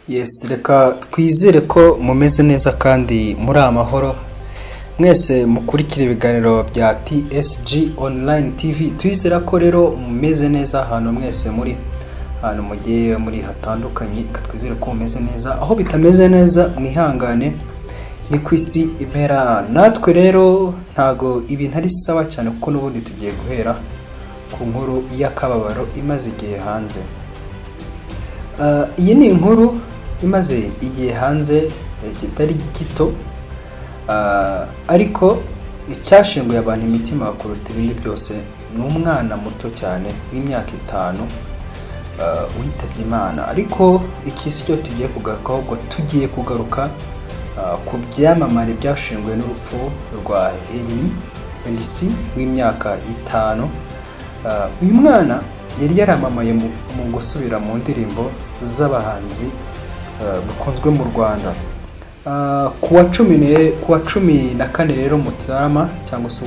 Yes, reka twizere ko mumeze neza kandi muri amahoro. Mwese mukurikira ibiganiro bya TSG Online TV. Twizera ko rero mumeze neza ahantu mwese muri ahantu mugiye muri hatandukanye. Twizere ko mumeze neza. Aho bitameze neza mwihangane, ni kwisi impera. Natwe rero ntago ibintu ari sawa cyane kuko n'ubundi tugiye guhera ku nkuru y'akababaro imaze igihe hanze. Iyi ni inkuru imaze igihe hanze kitari gito, ariko icyashinguye abantu imitima kuruta ibindi byose ni umwana muto cyane w'imyaka 5 witabye Imana. Ariko iki si cyo tugiye kugarukaho, ahubwo tugiye kugaruka ku byamamare byashinguwe n'urupfu rwa Elsie w'imyaka 5. Uyu mwana yari yaramamaye mu gusubira mu ndirimbo z'abahanzi bukunzwe mu Rwanda. Kuwa 14 rero Mutarama, cyangwa se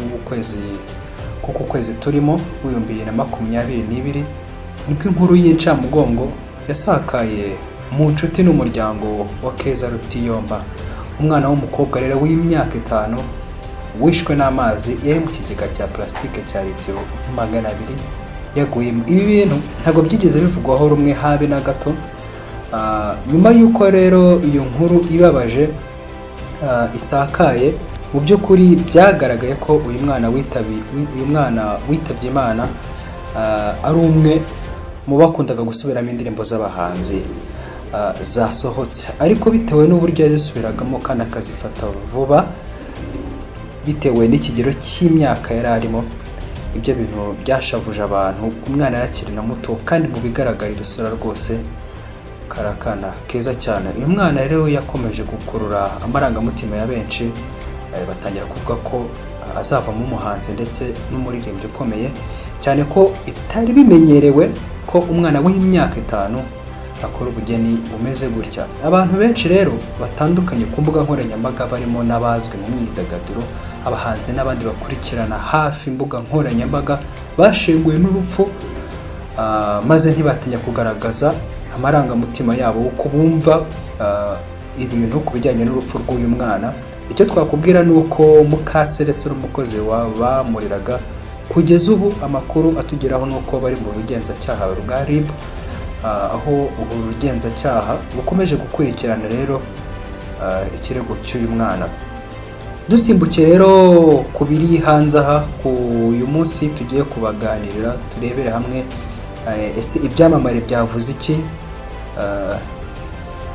kuko kwezi turimo 2022, nibwo inkuru y'incamugongo yasakaye mu nshuti n'umuryango wa Keza Rutiyomba, umwana w'umukobwa rero w'imyaka 5 wishwe n'amazi yari mu kigega cya plastique cya litiro 200 yaguyemo. Ibi bintu ntabwo byigeze bivugwaho rumwe habe na gato. Nyuma y'uko rero iyo nkuru ibabaje isakaye, mu by'ukuri byagaragaye ko uyu mwana witabye Imana ari umwe mu bakundaga gusubiramo indirimbo z'abahanzi zasohotse, ariko bitewe n'uburyo yazisubiragamo kandi akazifata vuba bitewe n'ikigero cy'imyaka yari arimo, ibyo bintu byashavuje abantu. Umwana yakiri na muto kandi mu bigaragarira isura rwose karakana keza cyane. Uyu mwana rero yakomeje gukurura amarangamutima ya benshi, batangira kuvuga ko azavamo umuhanzi ndetse n'umuririmbyi ukomeye cyane, ko itari bimenyerewe ko umwana w'imyaka 5 akora ubugeni bumeze gutya. Abantu benshi rero batandukanye ku mbuga nkoranyambaga, barimo n'abazwi mu myidagaduro, abahanzi n'abandi bakurikirana hafi imbuga nkoranyambaga, bashenguwe n'urupfu, maze ntibatinya kugaragaza amarangamutima yabo uko bumva ibintu ku bijyanye n'urupfu rw'uyu mwana. Icyo twakubwira ni uko Mukaseretse umukozi bamuriraga, kugeza ubu amakuru atugeraho ni uko bari mu rugenzacyaha rwa RIB, aho ubu rugenzacyaha bukomeje gukurikirana rero ikirego cy'uyu mwana. Dusimbuke rero ku biri hanze aha, ku uyu munsi tugiye kubaganirira, turebere hamwe ese ibyamamare byavuze iki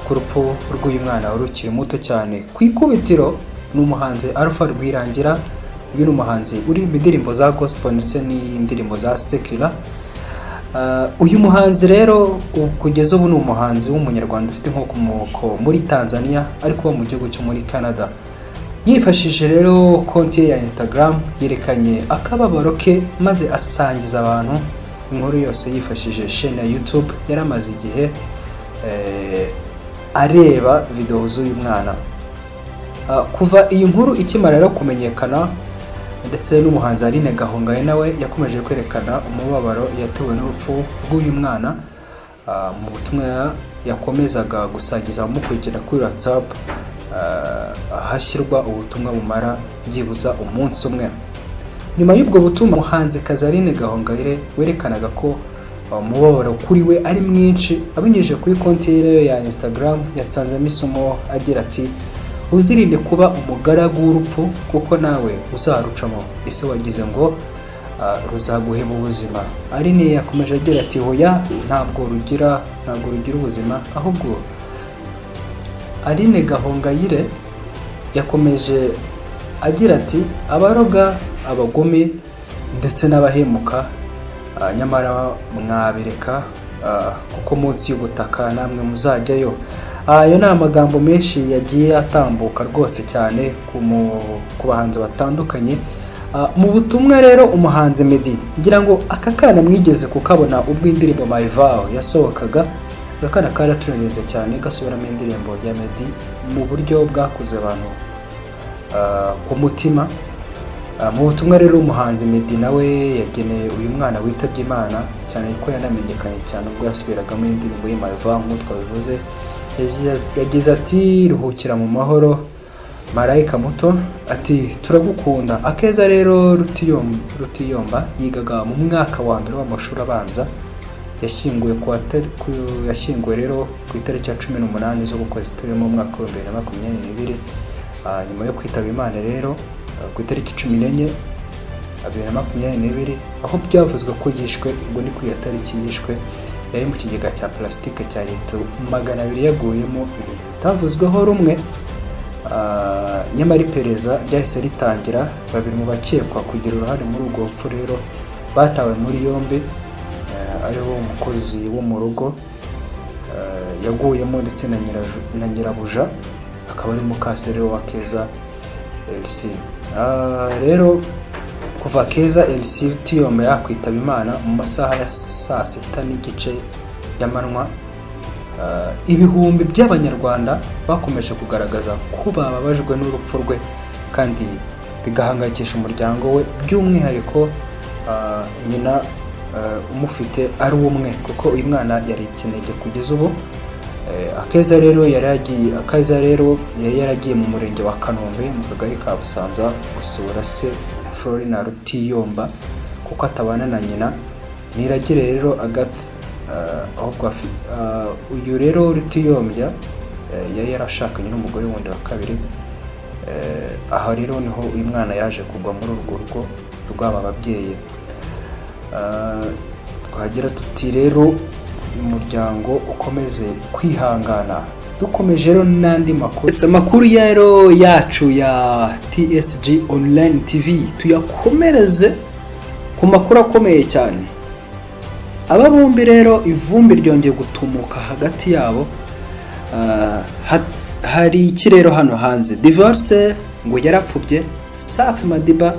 ku rupfu rw'uyu mwana wari ukiri muto cyane. Ku ikubitiro ni umuhanzi Alpha Rwirangira. Uyu ni umuhanzi uri mu ndirimbo za gospel ndetse n'indirimbo za secular. Uyu muhanzi rero kugeza ubu ni umuhanzi w'umunyarwanda ufite inkomoko muri Tanzania ariko mu gihugu cyo muri Canada. Yifashishije rero konti ya Instagram yerekanye akababaro ke, maze asangiza abantu inkuru yose yifashishije chaîne ya YouTube. Yaramaze igihe areba video z'uyu mwana. Kuva iyi nkuru ikimara rero kumenyekana, ndetse n'umuhanzi Aline Gahongayire nawe yakomeje kwerekana umubabaro yatewe n'urupfu rw'uyu mwana mu butumwa yakomezaga gusangiza abamukurikira kuri WhatsApp, hashyirwa ubutumwa bumara byibuza umunsi umwe. Nyuma y'ubwo butumwa, umuhanzi Aline Gahongayire werekanaga ko umubabaro kuri we ari mwinshi. Abinyujije kuri konti ye ya Instagram yatanzemo isomo agira ati: uzirinde kuba umugaragu w'urupfu kuko nawe uzarucamo. Ese wagize ngo ruzaguhema ubuzima? Aline yakomeje agira ati: hoya, ntabwo rugira ubuzima, ahubwo Aline Gahongayire yakomeje agira ati: abaroga, abagome ndetse n'abahemuka, nyamara mwabireka kuko munsi y'ubutaka namwe muzajyayo. Ayo ni amagambo menshi yagiye atambuka rwose cyane ku bahanzi batandukanye. Mu butumwa rero umuhanzi Meddy, ngira ngo aka kana mwigeze kukabona ubwo indirimbo My Vow yasohokaga. Akana karaturenze cyane gasubiramo indirimbo ya Meddy mu buryo bwakuze abantu ku mutima. Mu butumwa rero umuhanzi Meddy nawe yageneye uyu mwana witabye Imana, cyane ko yanamenyekanye cyane ubwo yasubiragamo indirimbo ye My Vow nk'uko twabivuze. yagize ati ruhukira mu mahoro marayika muto, ati turagukunda. Akeza rero Rutiyomba yigaga mu mwaka wa mbere w'amashuri abanza, yashyinguwe rero ku itariki ya 18 z'ukwezi turimo mu mwaka wa 2022, nyuma yo kwitaba Imana rero ku itariki 14 2022, aho byavuzwe ko yishwe. Ubwo ni kuri iyo tariki yishwe, yari mu kigega cya plastique cya litiro 200 yaguyemo ibintu bitavuzweho rumwe. Nyamara iperereza ryahise ritangira. Babiri mu bakekwa kugira uruhare muri urwo rupfu rero batawe muri yombi, ariho umukozi wo mu rugo yaguyemo ndetse na nyirabuja akaba ari mukasere wa Keza LC. Rero kuva Keza LC Rutiyomba yakwitaba Imana mu masaha ya 6:30 y'amanywa, ibihumbi by'abanyarwanda bakomeje kugaragaza ko bababajwe n'urupfu rwe kandi bigahangayikisha umuryango we, by'umwihariko nyina umufite ari umwe, kuko uyu mwana yari ikinege kugeza ubu. Akeza rero yari yaragiye mu murenge wa Kanombe mu kagari ka Busanza gusura se Florina Rutiyomba kuko atabana na nyina Niragire rero Agathe. Ahubwo uyu rero Rutiyombya yari yarashakanye n'umugore wundi wa kabiri. Aha rero niho uyu mwana yaje kugwa muri urwo rugo rw'aba babyeyi. Twagira tuti rero umuryango ukomeze kwihangana. Dukomeje rero n'andi makuru rero yacu ya TSG Online TV, tuyakomereze ku makuru akomeye cyane. Aba bombi rero ivumbi ryongeye gutumuka hagati yabo. Hari iki rero hano hanze? Divorce ngo yarapfubye. Safi Madiba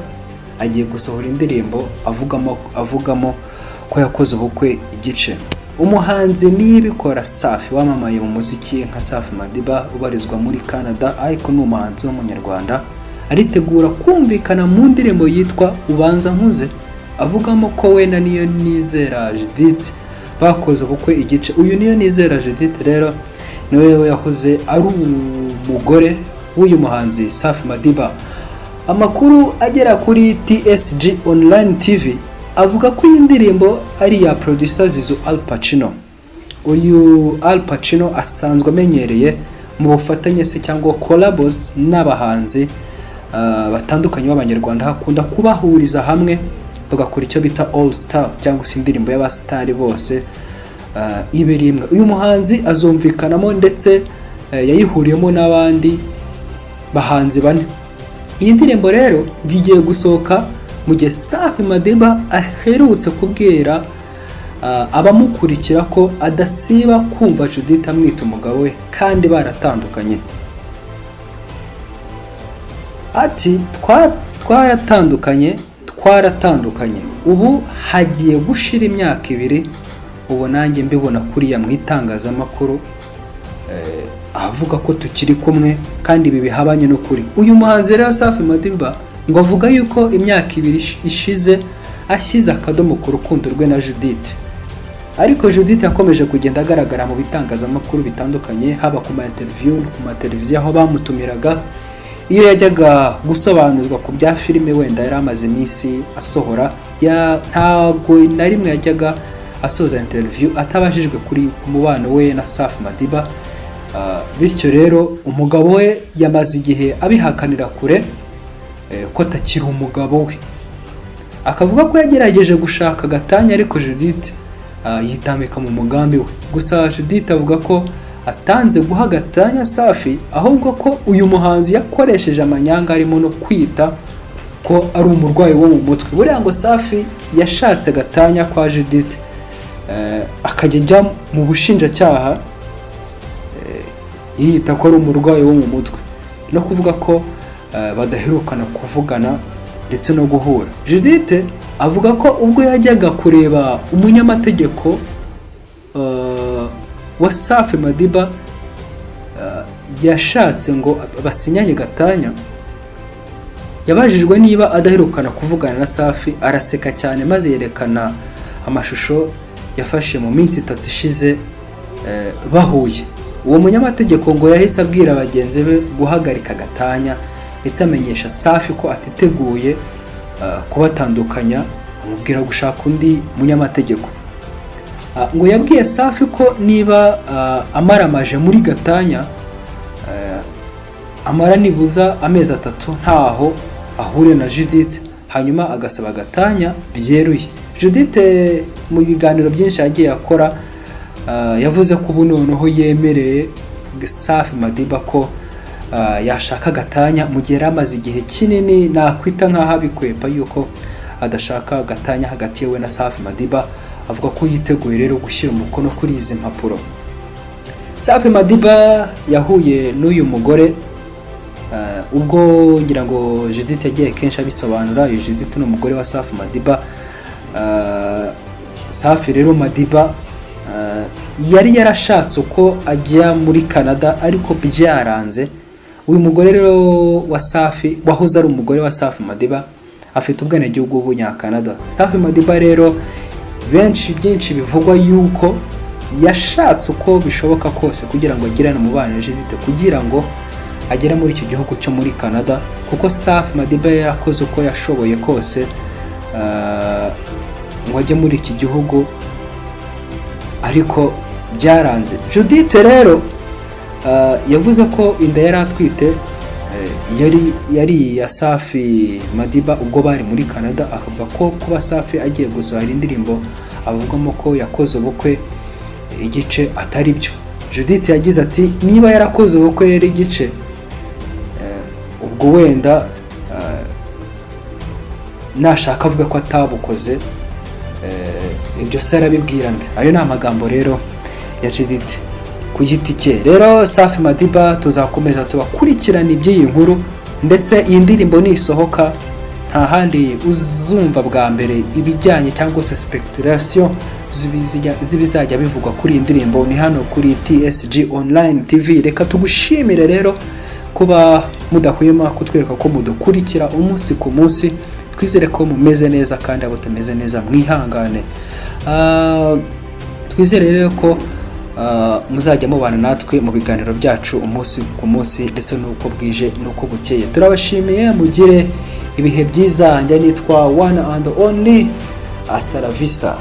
agiye gusohora indirimbo avugamo ko yakoze ubukwe igice. Umuhanzi niyibikora Safi wamamaye mu muziki nka Safi Madiba ubarizwa muri Canada, ariko ni umuhanzi w'umunyarwanda, aritegura kumvikana mu ndirimbo yitwa Ubanza Nkuze, avugamo ko we na Niyonizera Judith bakoze ubukwe igice. Uyu Niyonizera Judith rero niwe yahoze ari umugore w'uyu muhanzi Safi Madiba. Amakuru agera kuri TSG Online TV avuga ko iyi ndirimbo ari ya producer Zizo Al Pacino. Uyu Al Pacino asanzwe amenyereye mu bufatanye se cyangwa collabos n'abahanzi batandukanye b'abanyarwanda, hakunda kubahuriza hamwe bagakora icyo bita All Star cyangwa se indirimbo y'abastari bose ibiri imwe. Uyu muhanzi azumvikanamo ndetse yayihuriyemo n'abandi bahanzi bane. Iyi ndirimbo rero ngiye gusohoka mu gihe Safi Madiba aherutse kubwira abamukurikira ko adasiba kumva Judith amwita umugabo we kandi baratandukanye. Ati twaratandukanye ubu hagiye gushira imyaka 2, ubu nanjye mbibona kuriya mu itangazamakuru avuga ko tukiri kumwe kandi ibi bihabanye no kuri. Uyu muhanzi rero Safi Madiba ngo avuga yuko imyaka 2 ishize ashyize akadomo ku rukundo rwe na Judith, ariko Judith yakomeje kugenda agaragara mu bitangazamakuru bitandukanye, haba ku ma-interview, ku ma-televiziyo aho bamutumiraga. Iyo yajyaga gusobanurwa ku bya filime wenda yari amaze iminsi asohora, ntago na rimwe yajyaga asoza interview atabajijwe kuri umubano we na Safi Madiba. Bityo rero umugabo we yamaze igihe abihakanira kure ko atakiri umugabo we, akavuga ko yagerageje gushaka gatanya, ariko Judith yitambika mu mugambi we. Gusa Judith avuga ko atanze guha gatanya Safi, ahubwo ko uyu muhanzi yakoresheje amanyanga arimo no kwita ko ari umurwayi wo mu mutwe. Buriya ngo Safi yashatse gatanya kwa Judith akajya mu bushinjacyaha yita ko ari umurwayi wo mu mutwe, no kuvuga ko badaherukana kuvugana ndetse no guhura. Judith avuga ko ubwo yajyaga kureba umunyamategeko wa Safi Madiba yashatse ngo basinyanye gatanya, yabajijwe niba adaherukana kuvugana na Safi, araseka cyane maze yerekana amashusho yafashe mu minsi 3 ishize bahuye. uwo munyamategeko ngo yahise abwira bagenzi be guhagarika gatanya ndetse amenyesha Safi ko atiteguye kubatandukanya, amubwira gushaka undi munyamategeko. Ngo yabwiye Safi ko niba amaramaje muri gatanya amara nibuza amezi 3 ntaho ahure na Judith, hanyuma agasaba gatanya byeruye. Judith mu biganiro byinshi yagiye akora yavuze ko ubu noneho yemereye Safi Madiba ko yashaka gatanya mu gihe amaze igihe kinini nakwita nkaho abikwepa yuko adashaka gatanya hagati yewe na Safi Madiba. Avuga ko yiteguye rero gushyira umukono kuri izi mpapuro. Safi Madiba yahuye n'uyu mugore ubwo ngira ngo Judith yagiye kenshi abisobanura. Uyu Judith ni umugore wa Safi Madiba. Safi rero Madiba yari yarashatse uko ajya muri Canada ariko byaranze. Uyu mugore rero wa Safi wahoze ari umugore wa Safi Madiba afite ubwenegihugu bw'Umunyakanada. Safi Madiba rero byinshi bivugwa yuko yashatse uko bishoboka kose kugira ngo agirane umubano na Judith kugira ngo agera muri icyo gihugu cyo muri Canada, kuko Safi Madiba yarakoze uko yashoboye kose ngo ajye muri iki gihugu ariko byaranze. Judith rero yavuze ko inda yari atwite yari ya Safi Madiba ubwo bari muri Canada. Akavuga ko kuba Safi agiye gusohora indirimbo avugamo ko yakoze ubukwe igice atari byo. Judith yagize ati niba yarakoze ubukwe rero igice ubwo wenda nashaka avuga ko atabukoze ibyo se arabibwira nde. Ayo ni amagambo rero ya Judith ku giti cye. Rero Safi Madiba tuzakomeza tubakurikirana iby'iyi nkuru, ndetse iyi ndirimbo nisohoka nta handi uzumva bwa mbere ibijyanye cyangwa se speculation zibizajya bivugwa kuri iyi ndirimbo ni hano kuri TSG Online TV. Reka tugushimire rero kuba mudahwema kutwereka ko mudukurikira umunsi ku munsi. Twizere ko mumeze neza kandi abo tameze neza mwihangane. Twizere rero ko muzajya mubana natwe mu biganiro byacu umunsi ku munsi ndetse nuko bwije nuko bukeye. Turabashimiye, mugire ibihe byiza. Njye nitwa One and Only. Hasta la vista.